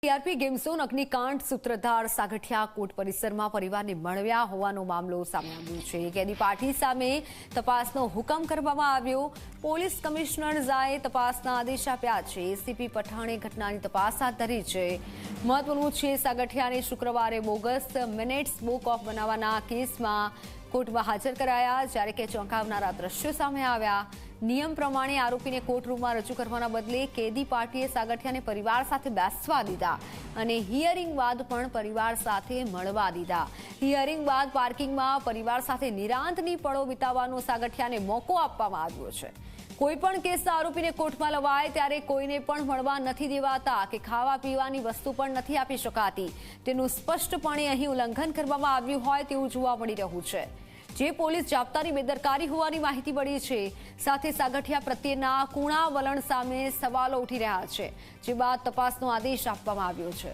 TRP game zone અગ્નિકાંડ સૂત્રધાર Sagathiya court પરિસરમાં પરિવારને મળવ્યા હોવાનો મામલો સામે આવ્યો છે। કેદી પાર્ટી સામે તપાસનો હુકમ કરવામાં આવ્યો। પોલીસ કમિશનર ઝાએ તપાસના આદેશ આપ્યા છે। એસીપી પઠાણે ઘટનાની તપાસ હાથ ધરી છે। મહત્વનું છે, સાગઠિયાને શુક્રવારે બોગસ મિનિટ્સ બુક ઓફ બનાવવાના કેસમાં કોર્ટમાં હાજર કરાયા, જ્યારે કે ચોંકાવનારા દ્રશ્યો સામે આવ્યા। નિયમ પ્રમાણે આરોપીને કોર્ટરૂમમાં રજૂ કરવાના બદલે કેદી પાર્ટીએ સાગઠિયાને પરિવાર સાથે બેસવા દીધા અને હિયરિંગ બાદ પણ પરિવાર સાથે મળવા દીધા। હિયરિંગ બાદ પાર્કિંગમાં પરિવાર સાથે નિરાંતની પળો વિતાવવાનો સાગઠિયાને મોકો આપવામાં આવ્યો છે। કોઈપણ કેસના આરોપીને કોર્ટમાં લવાય ત્યારે કોઈને પણ મળવા નથી દેવાતા કે ખાવા પીવાની વસ્તુ પણ નથી આપી શકાતી। તેનું સ્પષ્ટપણે અહીં ઉલ્લંઘન કરવામાં આવ્યું હોય તેવું જોવા મળી રહ્યું છે। જે પોલીસ જાપ્તાની બેદરકારી હોવાની માહિતી મળી છે, સાથે સાગઠિયા પ્રત્યેના કુણા વલણ સામે સવાલો ઉઠી રહ્યા છે, જે બાદ તપાસનો આદેશ આપવામાં આવ્યો છે।